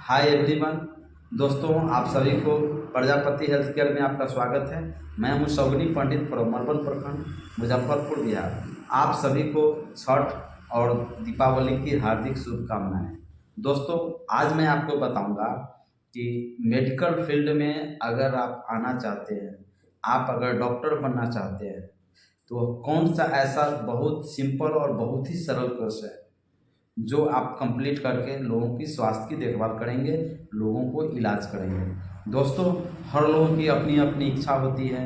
Hi everyone. दोस्तों, आप सभी को प्रजापति हेल्थ केयर में आपका स्वागत है। मैं हूं शौगनी पंडित फ्रॉम मरबन प्रखंड, मुजफ्फरपुर, बिहार। आप सभी को छठ और दीपावली की हार्दिक शुभकामनाएं। दोस्तों, आज मैं आपको बताऊंगा कि मेडिकल फील्ड में अगर आप आना चाहते हैं, आप अगर डॉक्टर बनना चाहते हैं, तो कौन सा ऐसा बहुत सिंपल और बहुत ही सरल कोर्स है जो आप कंप्लीट करके लोगों की स्वास्थ्य की देखभाल करेंगे, लोगों को इलाज करेंगे। दोस्तों, हर लोगों की अपनी अपनी इच्छा होती है।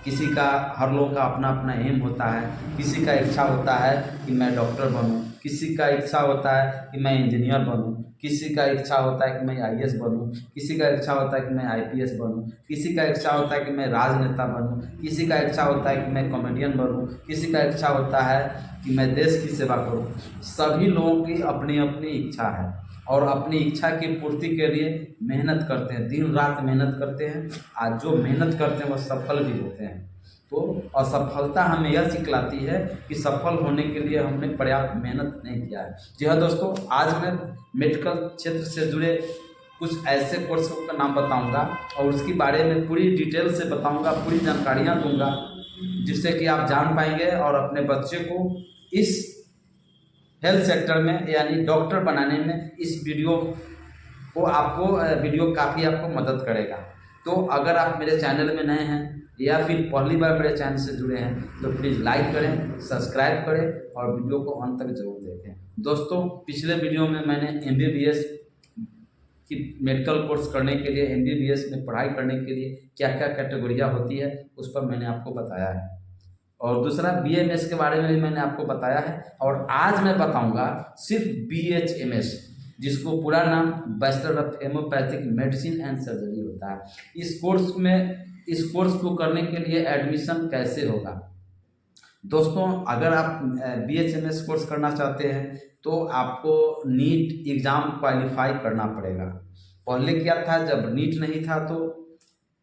हर लोगों का अपना अपना एम होता है। किसी का इच्छा होता है कि मैं डॉक्टर बनूं, किसी का इच्छा होता है कि मैं इंजीनियर बनूं, किसी का इच्छा होता है कि मैं आईएएस बनूं, किसी का इच्छा होता है कि मैं आईपीएस बनूं, किसी का इच्छा होता है कि मैं राजनेता बनूं, किसी का इच्छा होता है कि मैं कॉमेडियन बनूं, किसी का इच्छा होता है कि मैं देश की सेवा करूं। सभी लोगों की अपनी अपनी इच्छा है और अपनी इच्छा की पूर्ति के लिए मेहनत करते हैं, दिन रात मेहनत करते हैं। आज जो मेहनत करते हैं वो सफल भी होते हैं। तो असफलता हमें यह सिखलाती है कि सफल होने के लिए हमने पर्याप्त मेहनत नहीं किया है। जी हाँ दोस्तों, आज मैं मेडिकल क्षेत्र से जुड़े कुछ ऐसे कोर्सों का नाम बताऊंगा और उसके बारे में पूरी डिटेल से बताऊंगा, पूरी जानकारियां दूंगा, जिससे कि आप जान पाएंगे और अपने बच्चे को इस हेल्थ सेक्टर में यानी डॉक्टर बनाने में इस वीडियो काफ़ी आपको मदद करेगा। तो अगर आप मेरे चैनल में नए हैं या फिर पहली बार मेरे चैनल से जुड़े हैं तो प्लीज़ लाइक करें, सब्सक्राइब करें और वीडियो को अंत तक जरूर देखें। दोस्तों, पिछले वीडियो में मैंने एमबीबीएस की मेडिकल कोर्स करने के लिए, एमबीबीएस में पढ़ाई करने के लिए क्या क्या कैटेगोरियाँ होती है उस पर मैंने आपको बताया है। और दूसरा बीएमएस के बारे में भी मैंने आपको बताया है। और आज मैं बताऊंगा सिर्फ बीएचएमएस, जिसको पूरा नाम bachelor of homeopathic medicine and surgery होता है। इस कोर्स को करने के लिए एडमिशन कैसे होगा। दोस्तों, अगर आप बीएचएमएस कोर्स करना चाहते हैं तो आपको नीट एग्ज़ाम क्वालिफाई करना पड़ेगा। पहले क्या था, जब नीट नहीं था तो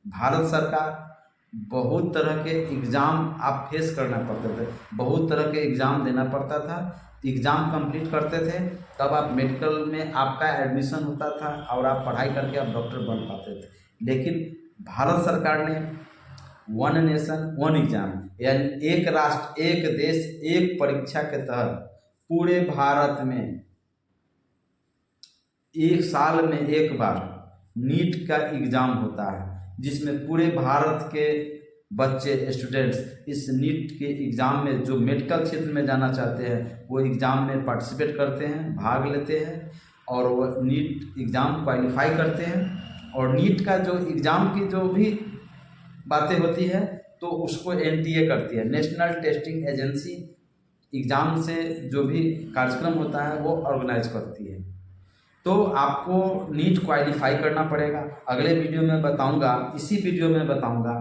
भारत सरकार बहुत तरह के एग्ज़ाम आप फेस करना पड़ते थे, बहुत तरह के एग्ज़ाम देना पड़ता था। एग्ज़ाम कंप्लीट करते थे तब आप मेडिकल में आपका एडमिशन होता था और आप पढ़ाई करके आप डॉक्टर बन पाते थे। लेकिन भारत सरकार ने वन नेशन वन एग्ज़ाम यानी एक राष्ट्र एक देश एक परीक्षा के तहत पूरे भारत में एक साल में एक बार नीट का एग्ज़ाम होता है, जिसमें पूरे भारत के बच्चे स्टूडेंट्स इस नीट के एग्ज़ाम में जो मेडिकल क्षेत्र में जाना चाहते हैं वो एग्ज़ाम में पार्टिसिपेट करते हैं, भाग लेते हैं और वो नीट एग्ज़ाम क्वालिफाई करते हैं। और नीट का जो एग्ज़ाम की जो भी बातें होती है तो उसको एनटीए करती है, नेशनल टेस्टिंग एजेंसी एग्ज़ाम से जो भी कार्यक्रम होता है वो ऑर्गेनाइज करती है। तो आपको नीट क्वालिफाई करना पड़ेगा। अगले वीडियो में बताऊंगा, इसी वीडियो में बताऊंगा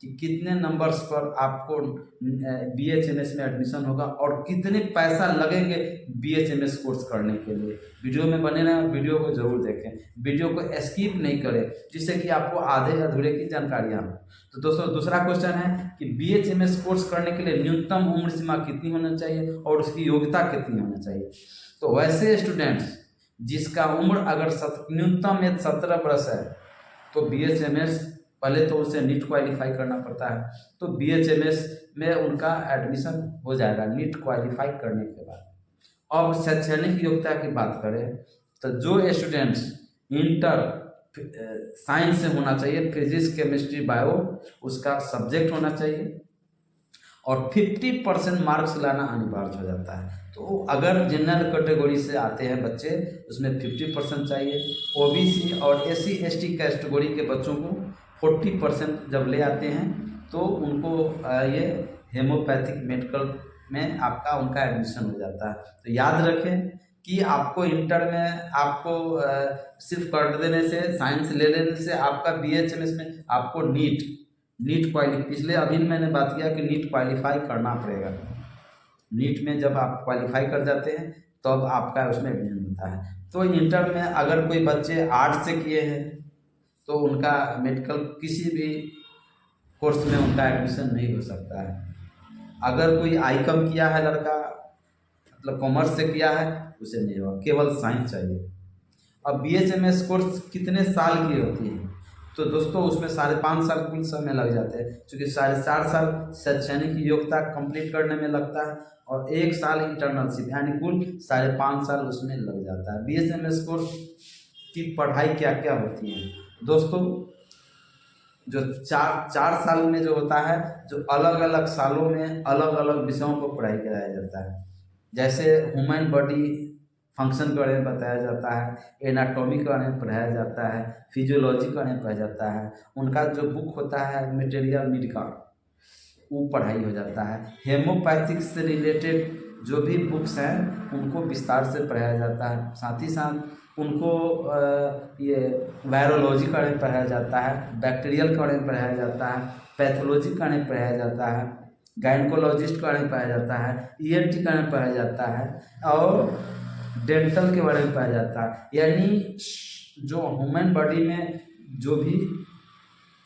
कि कितने नंबर्स पर आपको बीएचएमएस में एडमिशन होगा और कितने पैसा लगेंगे बीएचएमएस कोर्स करने के लिए। वीडियो में बने रहें, वीडियो को जरूर देखें, वीडियो को स्किप नहीं करें, जिससे कि आपको आधे अधूरे की जानकारियाँ हों। तो दोस्तों, दूसरा क्वेश्चन है कि बीएचएमएस कोर्स करने के लिए न्यूनतम उम्र सीमा कितनी होनी चाहिए और उसकी योग्यता कितनी होनी चाहिए। तो वैसे स्टूडेंट्स जिसका उम्र अगर न्यूनतम 17 वर्ष है तो बीएचएमएस पहले तो उसे नीट क्वालिफाई करना पड़ता है, तो बीएचएमएस में उनका एडमिशन हो जाएगा नीट क्वालिफाई करने के बाद। अब शैक्षणिक योग्यता की बात करें तो जो स्टूडेंट्स इंटर साइंस से होना चाहिए, फिजिक्स केमिस्ट्री बायो उसका सब्जेक्ट होना चाहिए और 50% मार्क्स लाना अनिवार्य हो जाता है। तो अगर जनरल कैटेगरी से आते हैं बच्चे उसमें 50% चाहिए। ओबीसी और एससी एसटी कैटेगरी के बच्चों को 40% जब ले आते हैं तो उनको ये हेमोपैथिक मेडिकल में उनका एडमिशन हो जाता है। तो याद रखें कि आपको इंटर में आपको सिर्फ कर देने से, साइंस ले लेने से आपका बीएचएमएस में आपको नीट क्वालिफाई, पिछले अभी मैंने बात किया कि नीट क्वालिफाई करना पड़ेगा। नीट में जब आप क्वालिफाई कर जाते हैं तब आपका उसमें एडमिशन होता है। तो इंटर में अगर कोई बच्चे आर्ट्स से किए हैं तो उनका मेडिकल किसी भी कोर्स में उनका एडमिशन नहीं हो सकता है। अगर कोई आईकॉम किया है लड़का, मतलब कॉमर्स से किया है, उसे नहीं होगा, केवल साइंस चाहिए। अब BHMS कोर्स कितने साल की होती है? तो दोस्तों उसमें 5.5 साल कुल समय लग जाते हैं, क्योंकि 4.5 साल शैक्षणिक योग्यता कंप्लीट करने में लगता है और 1 साल इंटर्नशिप, यानी कुल 5.5 साल उसमें लग जाता है। BHMS कोर्स की पढ़ाई क्या क्या होती है दोस्तों? जो 4 साल में जो होता है, जो अलग अलग सालों में अलग अलग विषयों को पढ़ाई कराया जाता है। जैसे ह्यूमन बॉडी फंक्शन के बारे में बताया जाता है, एनाटॉमी के बारे में पढ़ाया जाता है, फिजियोलॉजी के बारे में पढ़ाया जाता है। उनका जो बुक होता है मटेरियल नीड का, वो पढ़ाई हो जाता है। हेमोपैथिक से रिलेटेड जो भी बुक्स हैं उनको विस्तार से पढ़ाया जाता है। साथ ही साथ उनको ये वायरोलॉजी के बारे में पढ़ाया जाता है, बैक्टीरियल के बारे में पढ़ाया जाता है, पैथोलॉजी के बारे में पढ़ाया जाता है, गायनकोलॉजिस्ट के बारे में पढ़ाया जाता है, ENT के बारे में पढ़ाया जाता है और डेंटल के बारे में पढ़ाया जाता है। यानी जो ह्यूमन बॉडी में जो भी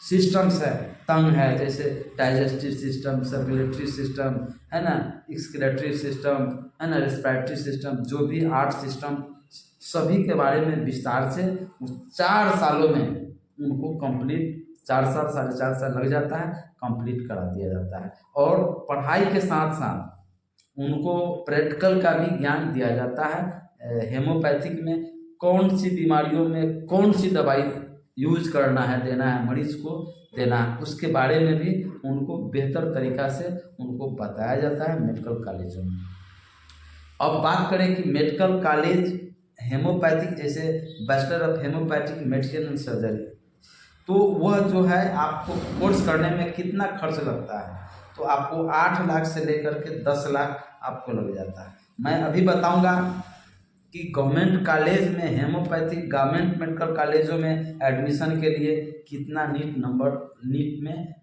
सिस्टम्स है, तंग है, जैसे डाइजेस्टिव सिस्टम, सर्कुलेटरी सिस्टम है ना, एक्सक्रेटरी सिस्टम है ना, रेस्पिरेटरी सिस्टम, जो भी 8 सिस्टम, सभी के बारे में विस्तार से 4 सालों में उनको कंप्लीट, 4 साल 4.5 साल लग जाता है, कंप्लीट करा दिया जाता है। और पढ़ाई के साथ साथ उनको प्रैक्टिकल का भी ज्ञान दिया जाता है। हेमोपैथिक में कौन सी बीमारियों में कौन सी दवाई यूज करना है, देना है मरीज को देना है, उसके बारे में भी उनको बेहतर तरीक़ा से उनको बताया जाता है मेडिकल कॉलेजों में। अब बात करें कि मेडिकल कॉलेज हेमोपैथिक, जैसे bachelor of homeopathic medicine and surgery, तो वह जो है आपको कोर्स करने में कितना खर्च लगता है? तो आपको 8 लाख से लेकर के 10 लाख आपको लग जाता है। मैं अभी बताऊंगा कि गवर्नमेंट कॉलेज में, हेमोपैथिक गवर्नमेंट मेडिकल कॉलेजों में एडमिशन के लिए कितना नीट में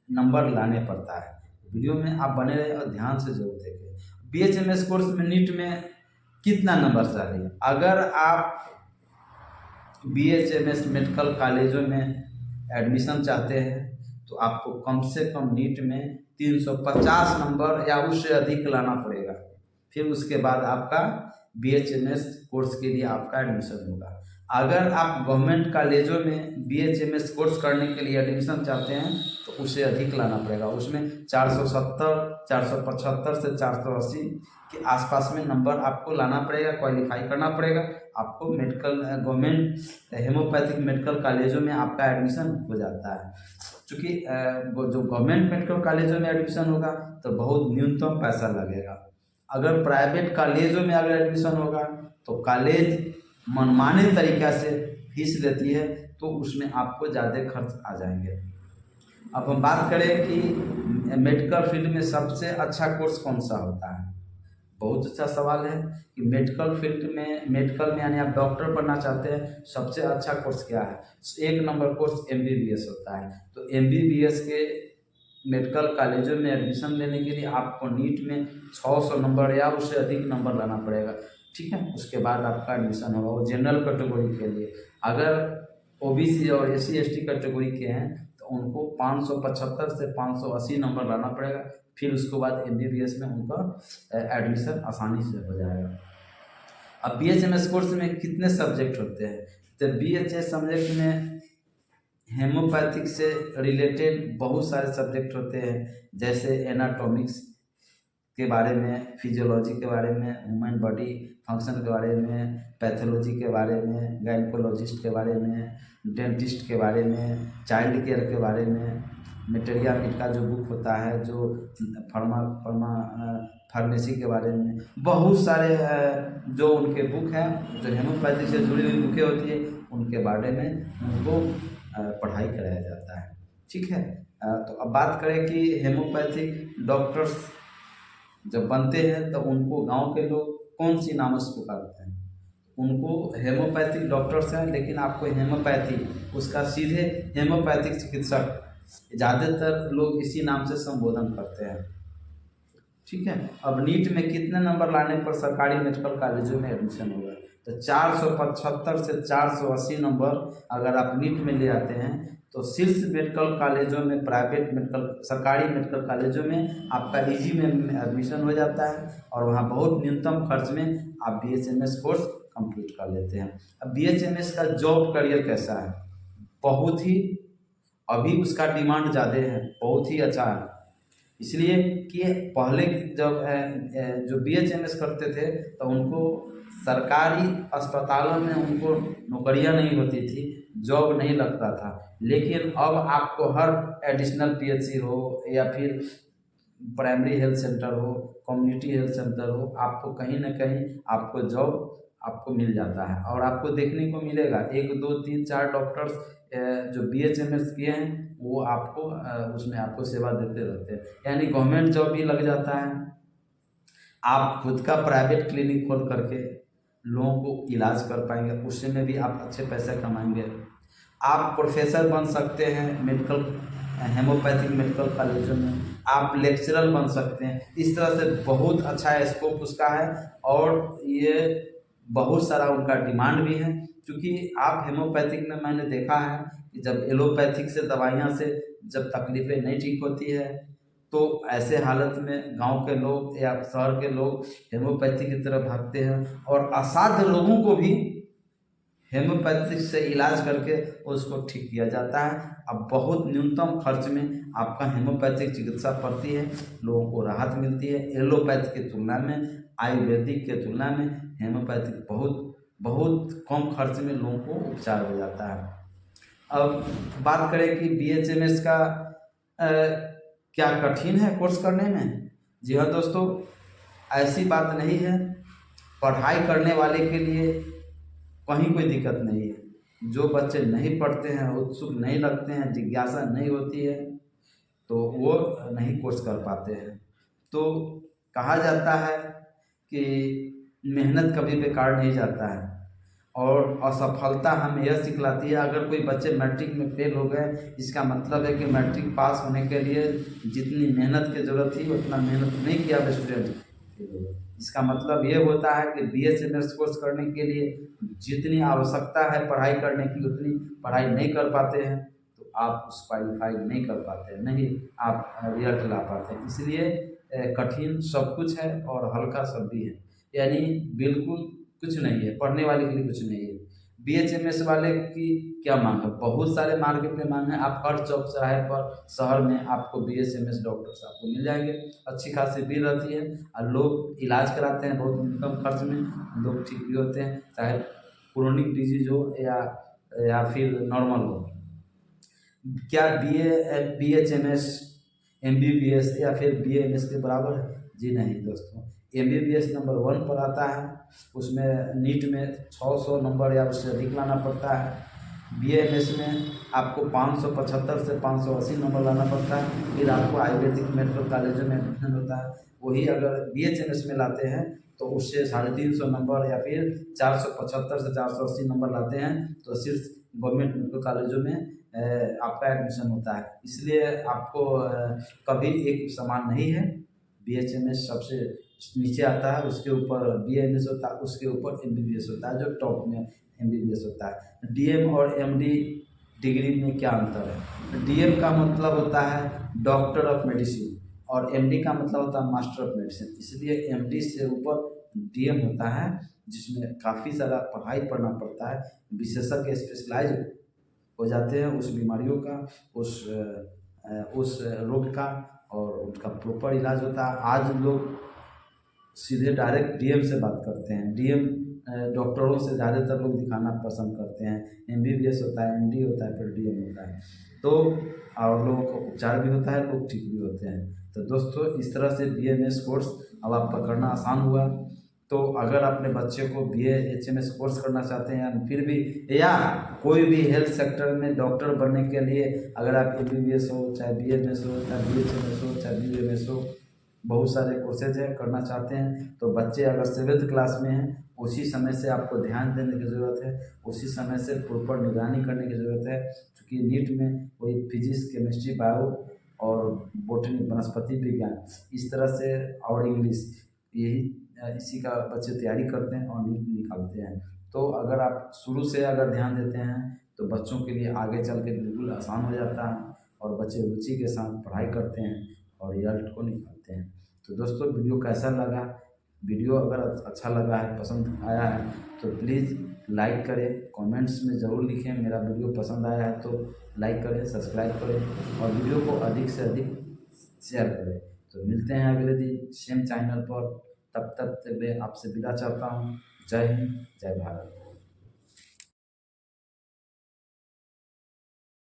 नंबर लाने पड़ता है। वीडियो में आप बने रहे और ध्यान से जरूर देखें। BHMS कोर्स में नीट में कितना नंबर चाहिए? अगर आप BHMS मेडिकल कॉलेजों में एडमिशन चाहते हैं तो आपको कम से कम नीट में 350 नंबर या उससे अधिक लाना पड़ेगा। फिर उसके बाद आपका BHMS कोर्स के लिए आपका एडमिशन होगा। अगर आप गवर्नमेंट कॉलेजों में BHMS कोर्स करने के लिए एडमिशन चाहते हैं तो उसे अधिक लाना पड़ेगा। उसमें 470, 475 से 480 के आसपास में नंबर आपको लाना पड़ेगा, क्वालिफाई करना पड़ेगा। आपको मेडिकल गवर्नमेंट हेमोपैथिक मेडिकल कॉलेजों में आपका एडमिशन हो जाता है। चूँकि जो गवर्नमेंट मेडिकल कॉलेजों में एडमिशन होगा तो बहुत न्यूनतम पैसा लगेगा। अगर प्राइवेट कॉलेजों में अगर एडमिशन होगा तो कॉलेज मनमाने तरीक़ा से फीस लेती है, तो उसमें आपको ज़्यादा खर्च आ जाएंगे। अब हम बात करें कि मेडिकल फील्ड में सबसे अच्छा कोर्स कौन सा होता है? बहुत अच्छा सवाल है कि मेडिकल फील्ड में, मेडिकल में यानी आप डॉक्टर बनना चाहते हैं, सबसे अच्छा कोर्स क्या है? 1 नंबर कोर्स MBBS होता है। तो MBBS के मेडिकल कॉलेजों में एडमिशन लेने के लिए आपको नीट में 600 नंबर या उससे अधिक नंबर लाना पड़ेगा, ठीक है। उसके बाद आपका एडमिशन होगा। वो जनरल कैटेगरी के लिए, अगर OBC और SC ST कैटेगरी के हैं तो उनको 575 से 580 नंबर लाना पड़ेगा। फिर उसके बाद MBBS में उनका एडमिशन आसानी से हो जाएगा। अब BHMS कोर्स में कितने सब्जेक्ट होते हैं? तो BHMS सब्जेक्ट में हेमोपैथिक से रिलेटेड बहुत सारे सब्जेक्ट होते हैं, जैसे एनाटॉमिक्स के बारे में, फिजियोलॉजी के बारे में, ह्यूमन बॉडी फंक्शन के बारे में, पैथोलॉजी के बारे में, गायनकोलॉजिस्ट के बारे में, डेंटिस्ट के बारे में, चाइल्ड केयर के बारे में, मटेरियल नीड का जो बुक होता है, जो फार्मेसी के बारे में, बहुत सारे जो उनके बुक हैं, जो हेमोपैथी से जुड़ी हुई बुकें होती है, उनके बारे में उनको पढ़ाई कराया जाता है, ठीक है। तो अब बात करें कि हेमोपैथिक डॉक्टर्स जब बनते हैं तो उनको गांव के लोग कौन सी नामों से पुकारते हैं? उनको हेमोपैथिक डॉक्टर्स हैं, लेकिन आपको हेमोपैथी उसका सीधे हेमोपैथिक चिकित्सक ज़्यादातर लोग इसी नाम से संबोधन करते हैं, ठीक है। अब नीट में कितने नंबर लाने पर सरकारी मेडिकल कॉलेजों में एडमिशन होगा? तो 475 से 480 नंबर अगर आप नीट में ले आते हैं तो शीर्ष मेडिकल कॉलेजों में, प्राइवेट मेडिकल, सरकारी मेडिकल कॉलेजों में आपका इजी में एडमिशन हो जाता है और वहाँ बहुत न्यूनतम खर्च में आप BHMS कोर्स कंप्लीट कर लेते हैं। अब BHMS का जॉब करियर कैसा है? बहुत ही, अभी उसका डिमांड ज़्यादा है, बहुत ही अच्छा है। इसलिए कि पहले जब जो BHMS करते थे तो उनको सरकारी अस्पतालों में उनको नौकरियां नहीं होती थी, जॉब नहीं लगता था। लेकिन अब आपको हर एडिशनल PHC हो या फिर प्राइमरी हेल्थ सेंटर हो, कम्युनिटी हेल्थ सेंटर हो, आपको कहीं ना कहीं आपको जॉब आपको मिल जाता है। और आपको देखने को मिलेगा 1 2 3 4 डॉक्टर्स जो BHMS किए हैं वो आपको उसमें आपको सेवा देते रहते हैं, यानी गवर्नमेंट जॉब भी लग जाता है। आप खुद का प्राइवेट क्लिनिक खोल करके लोगों को इलाज कर पाएंगे, उससे में भी आप अच्छे पैसे कमाएंगे। आप प्रोफेसर बन सकते हैं मेडिकल हेमोपैथिक मेडिकल कॉलेजों में, आप लेक्चरर बन सकते हैं। इस तरह से बहुत अच्छा स्कोप उसका है और ये बहुत सारा उनका डिमांड भी है। क्योंकि आप हेमोपैथिक में मैंने देखा है कि जब एलोपैथिक से दवाइयाँ से जब तकलीफ़ें नहीं ठीक होती है तो ऐसे हालत में गांव के लोग या शहर के लोग हेमोपैथी की तरफ भागते हैं और असाध्य लोगों को भी हेमोपैथिक से इलाज करके उसको ठीक किया जाता है। अब बहुत न्यूनतम खर्च में आपका हेमोपैथिक चिकित्सा पड़ती है, लोगों को राहत मिलती है। एलोपैथी की तुलना में, आयुर्वेदिक के तुलना में हेमोपैथिक बहुत बहुत कम खर्च में लोगों को उपचार हो जाता है। अब बात करें कि BHMS का क्या कठिन है कोर्स करने में? जी हाँ दोस्तों, ऐसी बात नहीं है। पढ़ाई करने वाले के लिए कहीं कोई दिक्कत नहीं है। जो बच्चे नहीं पढ़ते हैं, उत्सुक नहीं लगते हैं, जिज्ञासा नहीं होती है तो वो नहीं कोर्स कर पाते हैं। तो कहा जाता है कि मेहनत कभी बेकार नहीं जाता है और असफलता हमें यह सिखलाती है। अगर कोई बच्चे मैट्रिक में फेल हो गए, इसका मतलब है कि मैट्रिक पास होने के लिए जितनी मेहनत की ज़रूरत थी उतना मेहनत नहीं किया स्टूडेंट। इसका मतलब ये होता है कि BHMS कोर्स करने के लिए जितनी आवश्यकता है पढ़ाई करने की उतनी पढ़ाई नहीं कर पाते हैं तो आप उस क्वालिफाई नहीं कर पाते हैं, नहीं आप रिजल्ट ला पाते हैं। इसलिए कठिन सब कुछ है और हल्का सब भी है, यानी बिल्कुल कुछ नहीं है, पढ़ने वाले के लिए कुछ नहीं है। BHMS वाले की क्या मांग है? बहुत सारे मार्केट में मांग है। आप हर चौक चौराहे पर शहर में आपको BHMS डॉक्टर्स आपको मिल जाएंगे, अच्छी खासी भीड़ रहती है और लोग इलाज कराते हैं बहुत कम खर्च में, लोग ठीक भी होते हैं, चाहे क्रोनिक डिजीज हो या फिर नॉर्मल हो। क्या BHMS MBBS या फिर BAMS के बराबर है? जी नहीं दोस्तों, MBBS नंबर 1 पर आता है, उसमें नीट में 600 नंबर या उससे अधिक लाना पड़ता है। BAMS में आपको 575 से 580 नंबर लाना पड़ता है, फिर आपको आयुर्वेदिक मेडिकल कॉलेजों में एडमिशन होता है। वही अगर BHMS में लाते हैं तो उससे 350 नंबर या फिर 475 से 480 नंबर लाते हैं तो सिर्फ गवर्नमेंट मेडिकल कॉलेजों में आपका एडमिशन होता है। इसलिए आपको कभी एक समान नहीं है। BHMS सबसे नीचे आता है, उसके ऊपर BAMS होता है, उसके ऊपर MBBS होता है, जो टॉप में MBBS होता है। DM और MD डिग्री में क्या अंतर है? DM का मतलब होता है डॉक्टर ऑफ मेडिसिन और MD का मतलब होता है मास्टर ऑफ मेडिसिन। इसलिए MD से ऊपर DM होता है, जिसमें काफ़ी सारा पढ़ाई पढ़ना पड़ता है, विशेषज्ञ स्पेशलाइज हो जाते हैं उस बीमारियों का, उस रोग का, और उनका प्रॉपर इलाज होता है। आज लोग सीधे डायरेक्ट DM से बात करते हैं, DM डॉक्टरों से ज़्यादातर लोग दिखाना पसंद करते हैं। MBBS होता है, MD होता है, फिर DM होता है, तो और लोगों को उपचार भी होता है, लोग ठीक भी होते हैं। तो दोस्तों इस तरह से BMS कोर्स अब आपका करना आसान हुआ। तो अगर अपने बच्चे को BHMS कोर्स करना चाहते हैं फिर भी, या कोई भी हेल्थ सेक्टर में डॉक्टर बनने के लिए, अगर आप MBBS हो, चाहे BMS हो, चाहे BHMS हो, चाहे BMS हो, बहुत सारे कोर्सेज है, करना चाहते हैं तो बच्चे अगर 7th क्लास में हैं उसी समय से आपको ध्यान देने की ज़रूरत है, उसी समय से प्रॉपर निगरानी करने की ज़रूरत है। क्योंकि नीट में कोई फिजिक्स, केमिस्ट्री, बायो और बोटनी, वनस्पति विज्ञान, इस तरह से, और इंग्लिश, यही इसी का बच्चे तैयारी करते हैं और नीट निकालते हैं। तो अगर आप शुरू से अगर ध्यान देते हैं तो बच्चों के लिए आगे चल के बिल्कुल आसान हो जाता है और बच्चे रुचि के साथ पढ़ाई करते हैं और रिजल्ट को निकालते हैं। तो दोस्तों वीडियो कैसा लगा वीडियो अगर अच्छा लगा है, पसंद आया है तो प्लीज़ लाइक करें, कमेंट्स में ज़रूर लिखें मेरा वीडियो पसंद आया है तो लाइक करें, सब्सक्राइब करें और वीडियो को अधिक से अधिक शेयर करें। तो मिलते हैं अगले दिन सेम चैनल पर, तब तक के लिए आपसे विदा चाहता हूँ। जय हिंद, जय भारत।